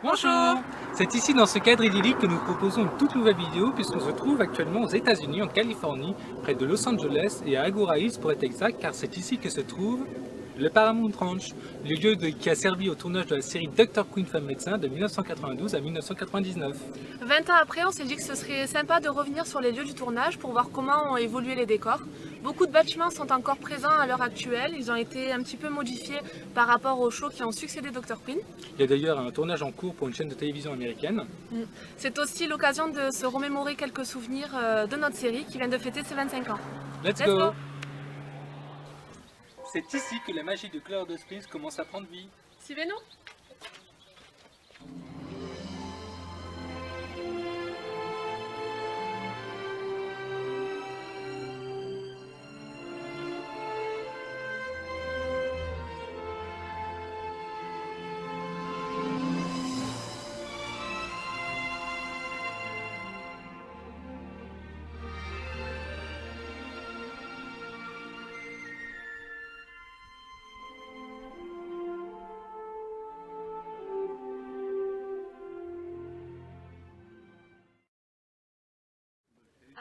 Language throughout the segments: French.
Bonjour! C'est ici dans ce cadre idyllique que nous proposons une toute nouvelle vidéo puisqu'on se trouve actuellement aux États-Unis, en Californie, près de Los Angeles et à Agoura Hills pour être exact, car c'est ici que se trouve le Paramount Ranch, le lieu qui a servi au tournage de la série Dr. Quinn Femme Médecin de 1992 à 1999. 20 ans après, on s'est dit que ce serait sympa de revenir sur les lieux du tournage pour voir comment ont évolué les décors. Beaucoup de bâtiments sont encore présents à l'heure actuelle, ils ont été un petit peu modifiés par rapport aux shows qui ont succédé Dr. Quinn. Il y a d'ailleurs un tournage en cours pour une chaîne de télévision américaine. C'est aussi l'occasion de se remémorer quelques souvenirs de notre série qui vient de fêter ses 25 ans. Let's go! C'est ici que la magie de Colorado Springs commence à prendre vie. Suivez-nous!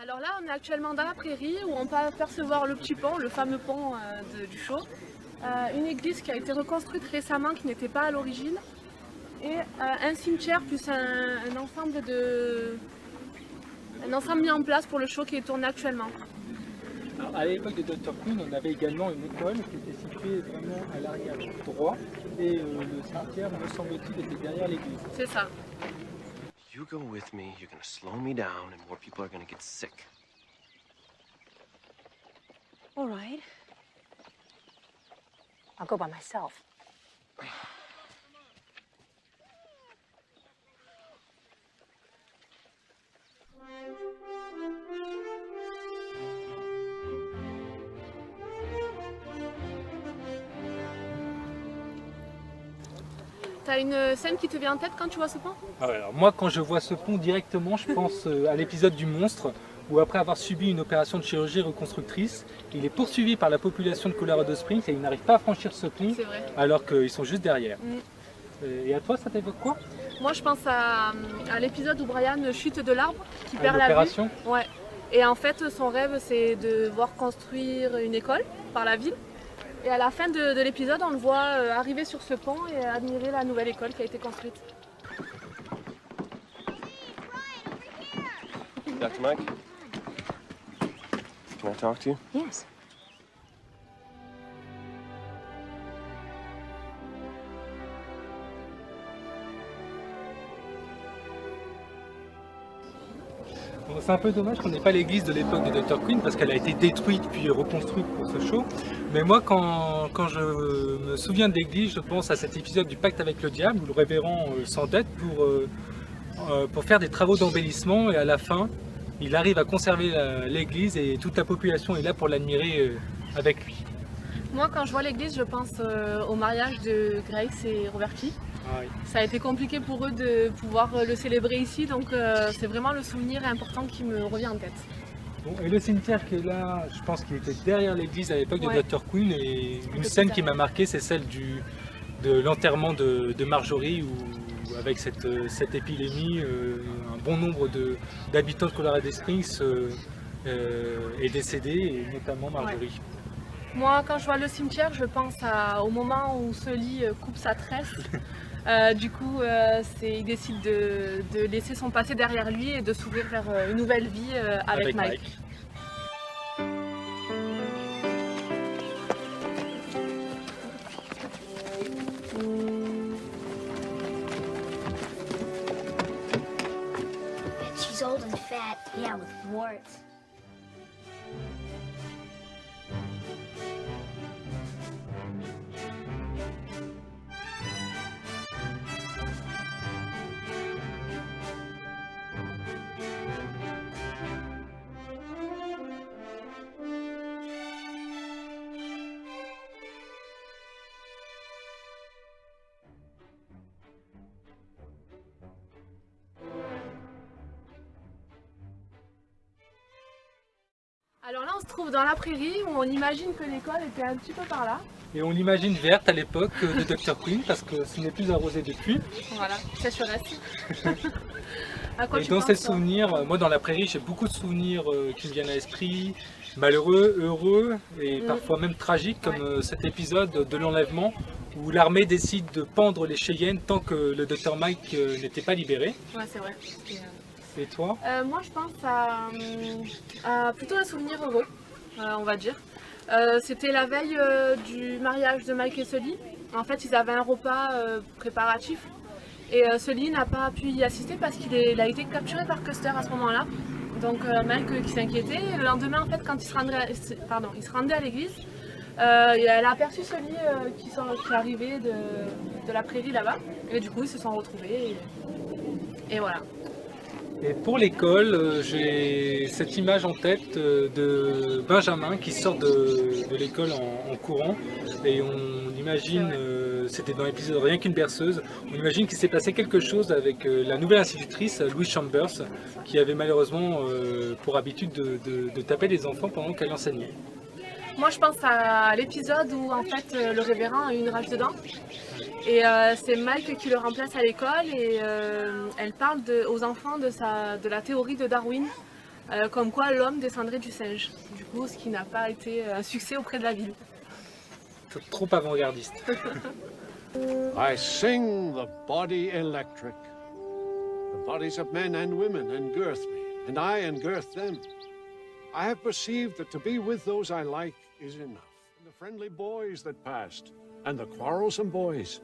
Alors là, on est actuellement dans la prairie où on peut apercevoir le petit pont, le fameux pont du show. Une église qui a été reconstruite récemment, qui n'était pas à l'origine. Et un cimetière plus un ensemble mis en place pour le show qui est tourné actuellement. Alors, à l'époque de Dr. Quinn, on avait également une école qui était située vraiment à l'arrière droit et le cimetière, me semble-t-il, était derrière l'église. C'est ça. You go with me, you're gonna slow me down, and more people are gonna get sick. All right. I'll go by myself. T'as une scène qui te vient en tête quand tu vois ce pont? Alors moi, quand je vois ce pont directement, je pense à l'épisode du monstre, où après avoir subi une opération de chirurgie reconstructrice, il est poursuivi par la population de Colorado Springs et il n'arrive pas à franchir ce pont, C'est vrai. alors qu'ils sont juste derrière. Et à toi, ça t'évoque quoi? Moi, je pense à l'épisode où Brian chute de l'arbre, qui perd la vue. L'opération? Ouais. Et en fait, son rêve, c'est de voir construire une école par la ville. Et à la fin de l'épisode, on le voit arriver sur ce pont et admirer la nouvelle école qui a été construite. Dr. Mike? Can I talk to you? Yes. Bon, c'est un peu dommage qu'on n'ait pas l'église de l'époque de Dr. Quinn parce qu'elle a été détruite puis reconstruite pour ce show. Mais moi, quand je me souviens de l'église, je pense à cet épisode du Pacte avec le diable où le révérend s'endette pour faire des travaux d'embellissement et à la fin, il arrive à conserver l'église et toute la population est là pour l'admirer avec lui. Moi, quand je vois l'église, je pense au mariage de Grace et Roberti. Ah oui. Ça a été compliqué pour eux de pouvoir le célébrer ici, donc c'est vraiment le souvenir important qui me revient en tête. Bon, et le cimetière qui est là, je pense qu'il était derrière l'église à l'époque Ouais. de Dr. Quinn et une C'était scène ça. qui m'a marqué, c'est celle de l'enterrement de Marjorie où avec cette épidémie, un bon nombre d'habitants de Colorado Springs est décédé et notamment Marjorie. Moi, quand je vois le cimetière, je pense au moment où Sully coupe sa tresse. Du coup, il décide de laisser son passé derrière lui et de s'ouvrir vers une nouvelle vie avec Mike. She's old and fat, yeah, with warts. Alors là, on se trouve dans la prairie où on imagine que l'école était un petit peu par là. Et on l'imagine verte à l'époque de Dr. Queen parce que ce n'est plus arrosé depuis. Voilà, sécheresse. À quoi Et tu dans penses, ces toi? souvenirs, moi dans la prairie, j'ai beaucoup de souvenirs qui me viennent à l'esprit, malheureux, heureux et parfois même tragiques, comme cet épisode de l'enlèvement où l'armée décide de pendre les Cheyennes tant que le Dr. Mike n'était pas libéré. Ouais, c'est vrai. Et toi? Moi, je pense à plutôt un souvenir heureux, on va dire. C'était la veille du mariage de Mike et Sully. En fait, ils avaient un repas préparatif. Et Sully n'a pas pu y assister parce qu'il a été capturé par Custer à ce moment-là. Donc Mike qui s'inquiétait. Le lendemain, en fait, quand il se rendait à l'église, elle a aperçu Sully qui arrivait de la prairie là-bas. Et du coup, ils se sont retrouvés. Et voilà. Et pour l'école, j'ai cette image en tête de Benjamin qui sort de l'école en courant et on imagine, c'était dans l'épisode Rien qu'une berceuse, on imagine qu'il s'est passé quelque chose avec la nouvelle institutrice Louise Chambers qui avait malheureusement pour habitude de taper les enfants pendant qu'elle enseignait. Moi, je pense à l'épisode où en fait le révérend a eu une rage de dents. Et c'est Mike qui le remplace à l'école et elle parle aux enfants de la théorie de Darwin, comme quoi l'homme descendrait du singe. Du coup, ce qui n'a pas été un succès auprès de la ville. Trop avant-gardiste. I sing the body electric, the bodies of men and women engirth me, and I engirth them. I have perceived that to be with those I like is enough, and the friendly boys that passed, and the quarrelsome boys,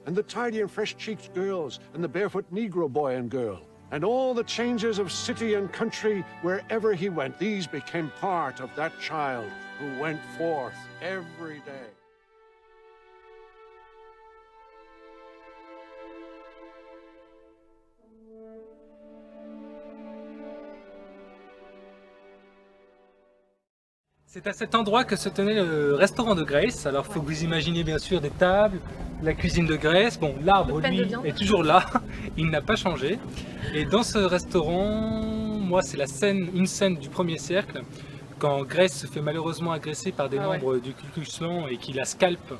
and the tidy and fresh-cheeked girls, and the barefoot Negro boy and girl, and all the changes of city and country wherever he went, these became part of that child who went forth every day. C'est à cet endroit que se tenait le restaurant de Grace. Alors il faut que vous imaginez bien sûr des tables, la cuisine de Grace. Bon, l'arbre Le pain de lui viande. est toujours là, il n'a pas changé. Et dans ce restaurant, moi c'est une scène du premier cercle, quand Grace se fait malheureusement agresser par des membres du Ku Klux Klan et qu'il la scalpe.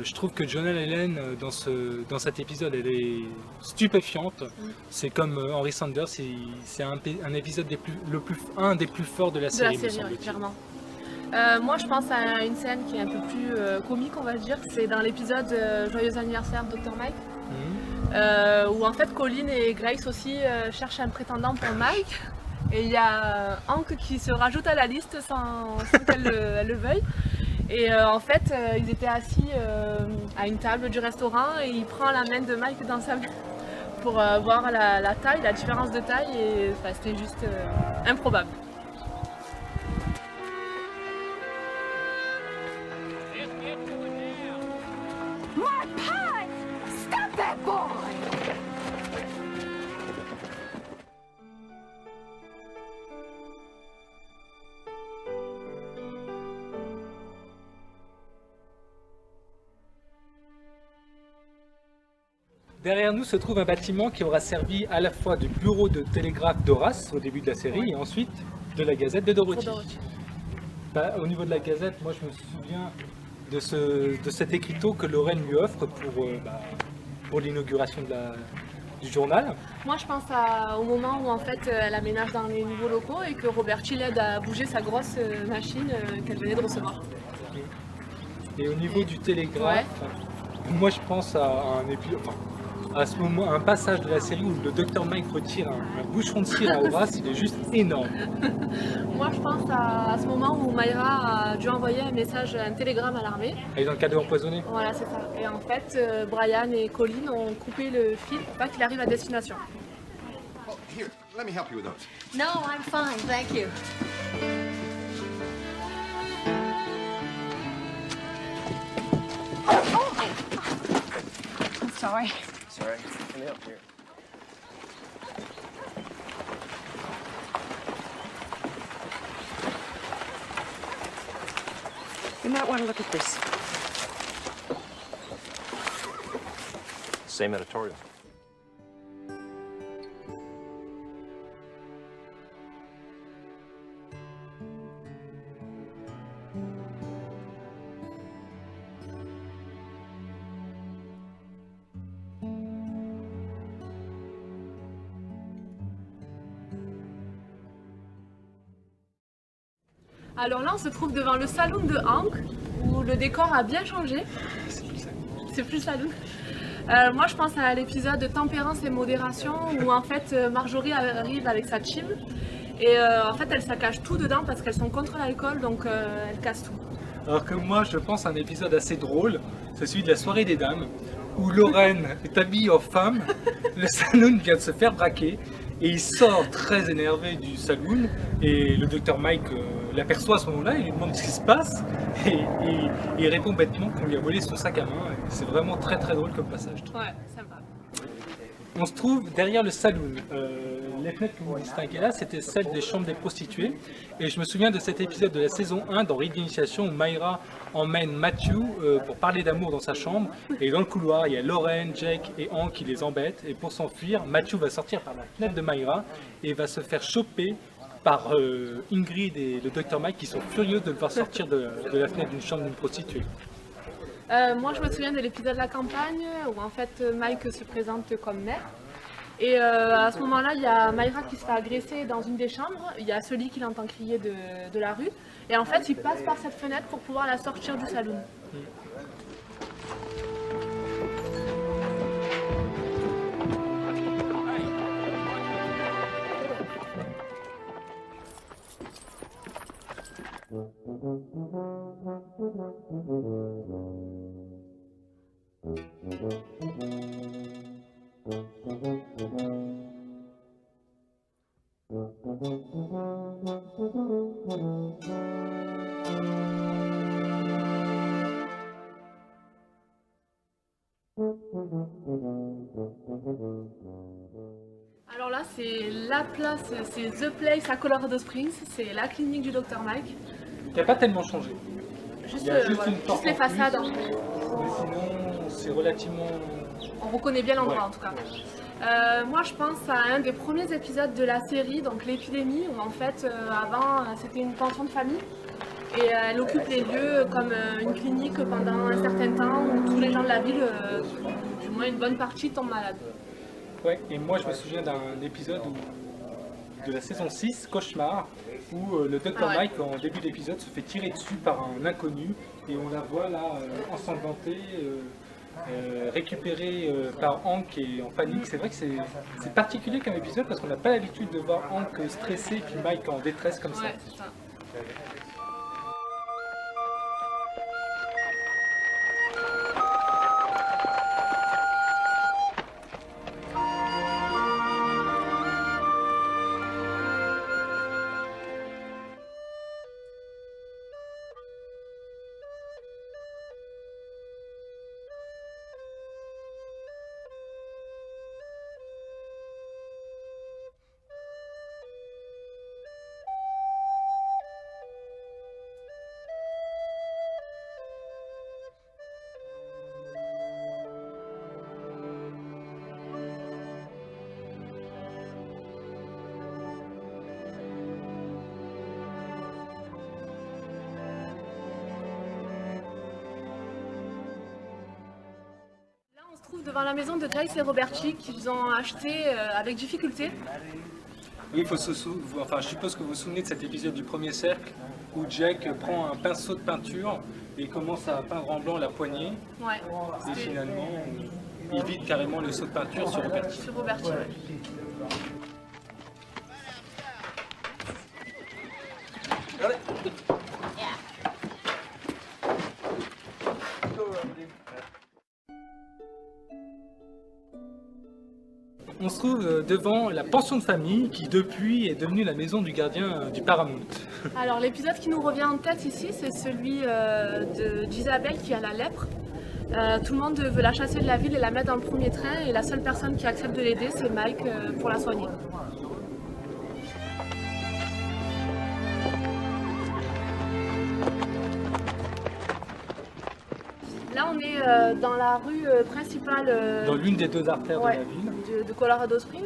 Je trouve que Jonelle Allen dans cet épisode elle est stupéfiante. C'est comme Henry Sanders, c'est un épisode un des plus forts de la série. De la série, oui, clairement. Moi, je pense à une scène qui est un peu plus comique, on va dire. C'est dans l'épisode Joyeux anniversaire Dr. Mike, où en fait Colin et Grace aussi cherchent un prétendant pour Mike. Et il y a Hank qui se rajoute à la liste sans qu'elle elle le veuille. Et en fait, ils étaient assis à une table du restaurant et il prend la main de Mike dans sa main pour voir la taille, la différence de taille. Et enfin, c'était juste improbable. My pie! Stop that boy! Derrière nous se trouve un bâtiment qui aura servi à la fois du bureau de télégraphe d'Horace au début de la série et ensuite de la Gazette de Dorothy. Au niveau de la Gazette, moi je me souviens de cet écriteau que Lorraine lui offre pour l'inauguration du journal. Moi, je pense au moment où en fait elle aménage dans les nouveaux locaux et que Robert Chill aide à bouger sa grosse machine qu'elle venait de recevoir. Et au niveau du télégraphe, moi je pense à à ce moment, un passage de la série où le Dr. Mike retire un bouchon de cire à Horace, il est juste énorme. Moi, je pense à ce moment où Myra a dû envoyer un télégramme à l'armée. Elle est dans le cadeau empoisonné. Voilà, c'est ça. Et en fait, Brian et Colin ont coupé le fil pour pas qu'il arrive à destination. Oh, here, let me help you with those. No, I'm fine, thank you. I'm sorry. Sorry, let me help here. You might want to look at this. Same editorial. Alors là, on se trouve devant le saloon de Hank, où le décor a bien changé. C'est plus saloon. Moi, je pense à l'épisode de Tempérance et Modération, où en fait Marjorie arrive avec sa team. Et en fait, elle saccage tout dedans parce qu'elles sont contre l'alcool, donc elle casse tout. Alors que moi, je pense à un épisode assez drôle, c'est celui de la soirée des dames, où Lorraine est habillée en femme, le saloon vient de se faire braquer, et il sort très énervé du saloon, et le docteur Mike l'aperçoit à ce moment-là, il lui demande ce qui se passe, et il répond bêtement qu'on lui a volé son sac à main, et c'est vraiment très très drôle comme passage. Ouais, sympa. On se trouve derrière le saloon. Les fenêtres que vous distinguez là, c'était celles des chambres des prostituées. Et je me souviens de cet épisode de la saison 1 dans Rite d'initiation où Myra emmène Matthew pour parler d'amour dans sa chambre. Et dans le couloir, il y a Lauren, Jake et Hank qui les embêtent. Et pour s'enfuir, Matthew va sortir par la fenêtre de Myra et va se faire choper par Ingrid et le Dr Mike qui sont furieux de le voir sortir de la fenêtre d'une chambre d'une prostituée. Moi, je me souviens de l'épisode de la campagne où en fait Mike se présente comme maire. Et à ce moment-là, il y a Myra qui se fait agresser dans une des chambres. Il y a Sully qui l'entend crier de la rue. Et en fait, il passe par cette fenêtre pour pouvoir la sortir du saloon. Alors là, c'est la place, c'est The Place à Colorado Springs, c'est la clinique du Dr Mike. Qui n'a pas tellement changé. Juste, Il y a juste voilà, une porte les en façades. plus, mais sinon, c'est relativement... On reconnaît bien l'endroit Ouais. en tout cas. Moi je pense à un des premiers épisodes de la série, donc l'épidémie, où en fait avant c'était une pension de famille et elle occupe les lieux comme une clinique pendant un certain temps où tous les gens de la ville, du moins une bonne partie, tombent malades. Ouais, et moi je me souviens d'un épisode de la saison 6, Cauchemar, où le Dr Ah ouais. Mike en début d'épisode se fait tirer dessus par un inconnu et on la voit là ensanglantée, récupérée par Hank qui est en panique. C'est vrai que c'est particulier comme épisode parce qu'on n'a pas l'habitude de voir Hank stressé puis Mike en détresse comme ça. Ouais, c'est ça. On se trouve devant la maison de Grace et Roberti qu'ils ont acheté avec difficulté. Oui, il faut enfin, je suppose que vous vous souvenez de cet épisode du premier cercle où Jack prend un pinceau de peinture et commence à peindre en blanc la poignée Ouais. et finalement il vide carrément le seau de peinture sur Roberti. Sur Roberti, ouais. On se trouve devant la pension de famille qui depuis est devenue la maison du gardien du Paramount. Alors l'épisode qui nous revient en tête ici, c'est celui d'Isabelle qui a la lèpre. Tout le monde veut la chasser de la ville et la mettre dans le premier train et la seule personne qui accepte de l'aider, c'est Mike pour la soigner. Là on est dans la rue principale Dans l'une des deux artères ouais, de la ville. de Colorado Springs.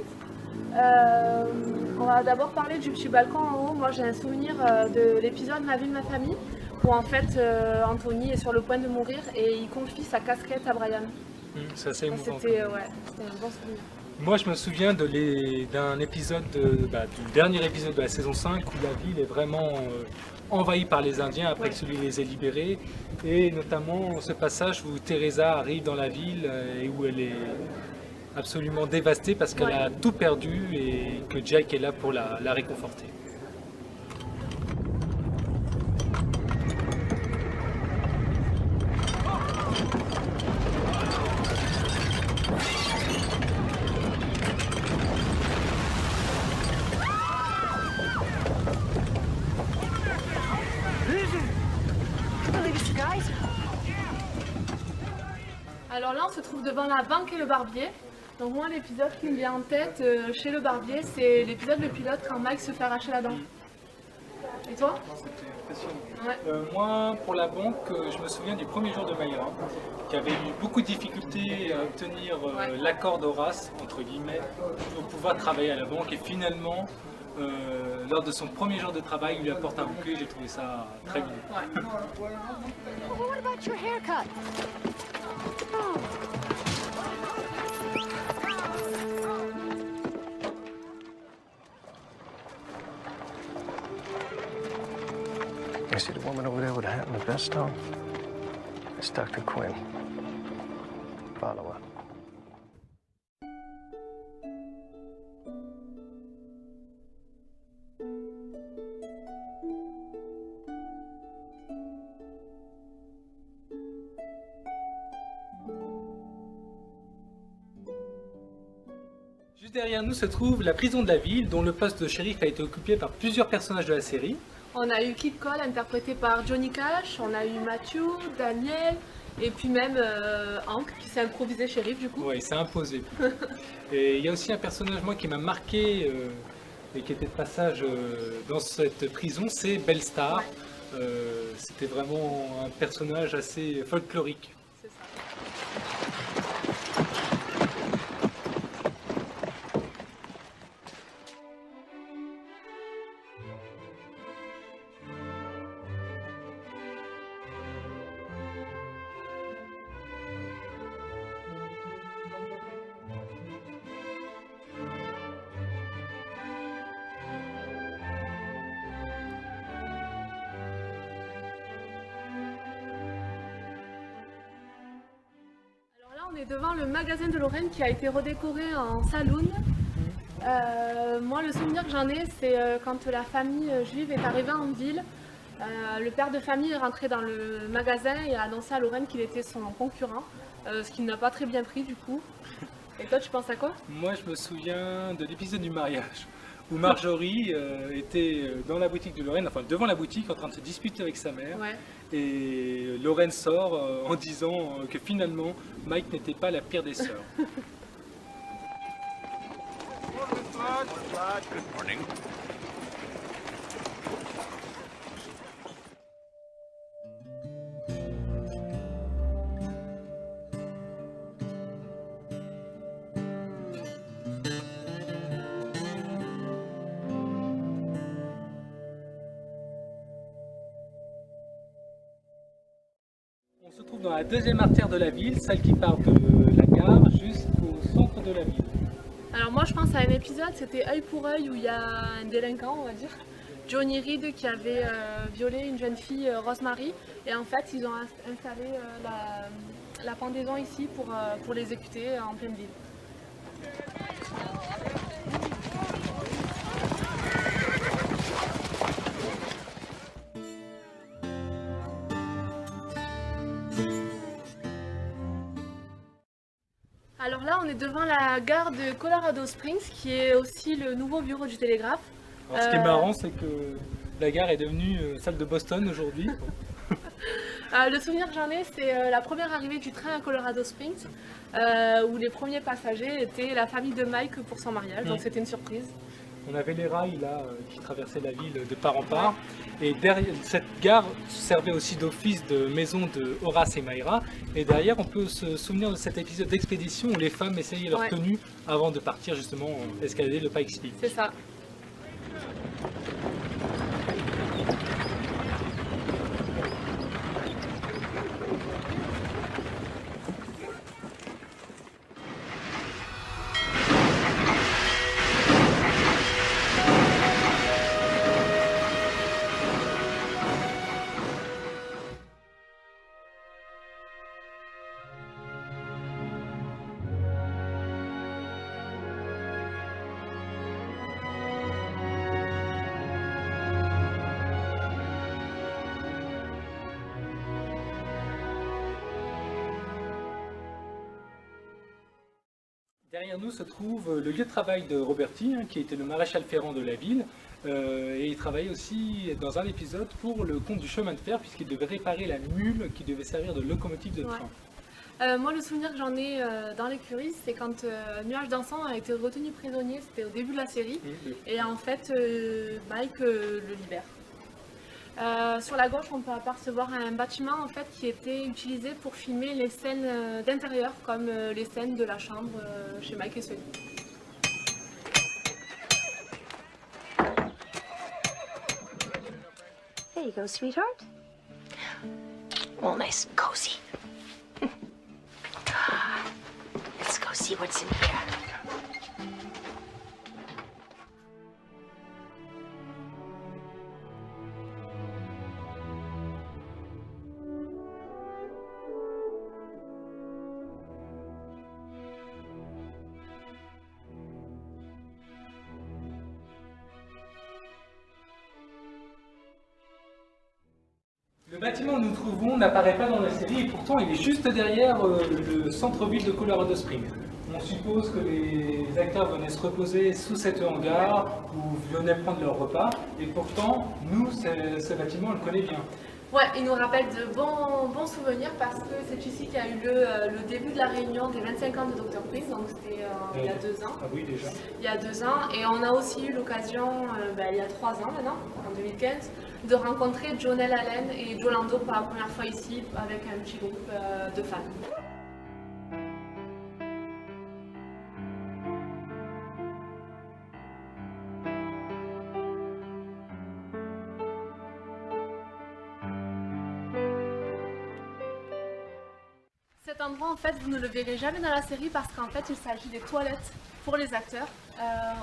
On va d'abord parler du petit balcon en haut. Moi j'ai un souvenir de l'épisode Ma ville, ma famille, où en fait Anthony est sur le point de mourir et il confie sa casquette à Brian. C'est assez émouvant. C'était un bon souvenir. Moi, je me souviens d'un épisode, du dernier épisode de la saison 5 où la ville est vraiment envahie par les Indiens après que celui les ait libérés. Et notamment ce passage où Teresa arrive dans la ville et où elle est absolument dévastée parce qu'elle a tout perdu et que Jack est là pour la réconforter. Alors là, on se trouve devant la banque et le barbier. Donc moi, l'épisode qui me vient en tête chez le barbier, c'est l'épisode le pilote quand Mike se fait arracher la dent. Et toi? C'était impressionnant. Ouais. Moi, pour la banque, je me souviens du premier jour de Mayra, qui avait eu beaucoup de difficultés à obtenir l'accord d'Horace, entre guillemets, pour pouvoir travailler à la banque. Et finalement, lors de son premier jour de travail, il lui apporte un bouquet. J'ai trouvé ça très bien. Ouais. What about your haircut? You see the woman over there with the hat and the vest on? It's Dr. Quinn. Follow her. Juste derrière nous se trouve la prison de la ville, dont le poste de shérif a été occupé par plusieurs personnages de la série. On a eu Kid Cole interprété par Johnny Cash, on a eu Matthew, Daniel, et puis même Hank qui s'est improvisé shérif du coup. Oui, c'est imposé. Et il y a aussi un personnage moi qui m'a marqué et qui était de passage dans cette prison, c'est Bellstar. C'était vraiment un personnage assez folklorique. C'est ça. On est devant le magasin de Lorraine qui a été redécoré en saloon. Moi, le souvenir que j'en ai, c'est quand la famille juive est arrivée en ville. Le père de famille est rentré dans le magasin et a annoncé à Lorraine qu'il était son concurrent, ce qu'il n'a pas très bien pris du coup. Et toi, tu penses à quoi? Moi, je me souviens de l'épisode du mariage où Marjorie était dans la boutique de Lorraine, enfin devant la boutique, en train de se disputer avec sa mère. Ouais. Et Lorraine sort en disant que finalement, Mike n'était pas la pire des sœurs. Good morning. On se trouve dans la deuxième artère de la ville, celle qui part de la gare jusqu'au centre de la ville. Alors moi, je pense à un épisode, c'était Œil pour œil, où il y a un délinquant, on va dire, Johnny Reed, qui avait violé une jeune fille, Rosemary, et en fait, ils ont installé la pendaison ici pour l'exécuter en pleine ville. Alors là, on est devant la gare de Colorado Springs, qui est aussi le nouveau bureau du télégraphe. Alors, ce qui est marrant, c'est que la gare est devenue celle de Boston aujourd'hui. Le souvenir que j'en ai, c'est la première arrivée du train à Colorado Springs, où les premiers passagers étaient la famille de Mike pour son mariage, donc c'était une surprise. On avait les rails là qui traversaient la ville de part en part. Et derrière cette gare servait aussi d'office de maison de Horace et Mayra. Et derrière, on peut se souvenir de cet épisode d'expédition où les femmes essayaient leur tenue avant de partir justement escalader le Pikes Peak. C'est ça. Derrière nous se trouve le lieu de travail de Roberti, qui était le maréchal ferrant de la ville. Et il travaillait aussi dans un épisode pour le compte du chemin de fer, puisqu'il devait réparer la mule qui devait servir de locomotive de train. Moi, le souvenir que j'en ai dans l'écurie, c'est quand Nuage d'Encens a été retenu prisonnier, c'était au début de la série, et en fait, Mike le libère. Sur la gauche, on peut apercevoir un bâtiment en fait, qui était utilisé pour filmer les scènes d'intérieur, comme les scènes de la chambre chez Mike et Sully. There you go, sweetheart. All nice and cozy. Let's go see what's in here. Le bâtiment où nous nous trouvons n'apparaît pas dans la série et pourtant il est juste derrière le centre-ville de Colorado Springs. On suppose que les acteurs venaient se reposer sous cet hangar ou venaient prendre leur repas et pourtant, nous, ce bâtiment, on le connaît bien. Ouais, il nous rappelle de bons souvenirs parce que c'est ici qu'il y a eu le début de la réunion des 25 ans de Dr. Prince, donc c'était il y a 2 ans. Ah oui, déjà. Il y a 2 ans, et on a aussi eu l'occasion, il y a 3 ans maintenant, en 2015, de rencontrer Jonelle Allen et Joe Lando pour la première fois ici avec un petit groupe de fans. Cet endroit, en fait, vous ne le verrez jamais dans la série parce qu'en fait, il s'agit des toilettes pour les acteurs.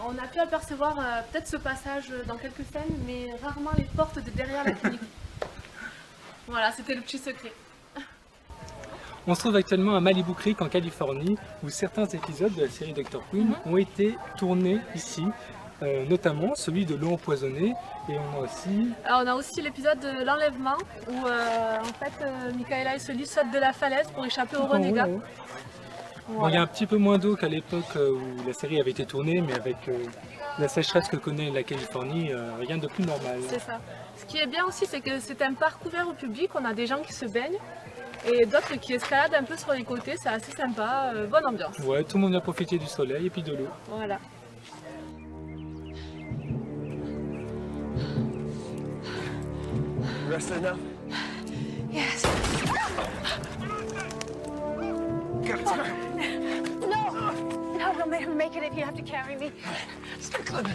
On a pu apercevoir peut-être ce passage dans quelques scènes, mais rarement les portes de derrière la clinique. Voilà, c'était le petit secret. On se trouve actuellement à Malibu Creek en Californie où certains épisodes de la série Dr. Quinn ont été tournés ici, notamment celui de l'eau empoisonnée et on a aussi l'épisode de l'enlèvement où en fait Michaela et Sully sautent de la falaise pour échapper au renégat. Bon, il y a un petit peu moins d'eau qu'à l'époque où la série avait été tournée, mais avec la sécheresse que connaît la Californie, rien de plus normal. C'est ça. Ce qui est bien aussi, c'est que c'est un parc ouvert au public, on a des gens qui se baignent et d'autres qui escaladent un peu sur les côtés, c'est assez sympa, bonne ambiance. Ouais, tout le monde vient profiter du soleil et puis de l'eau. Voilà. Rested enough? Yes. Got No, we'll make it if you have to carry me. Strickland.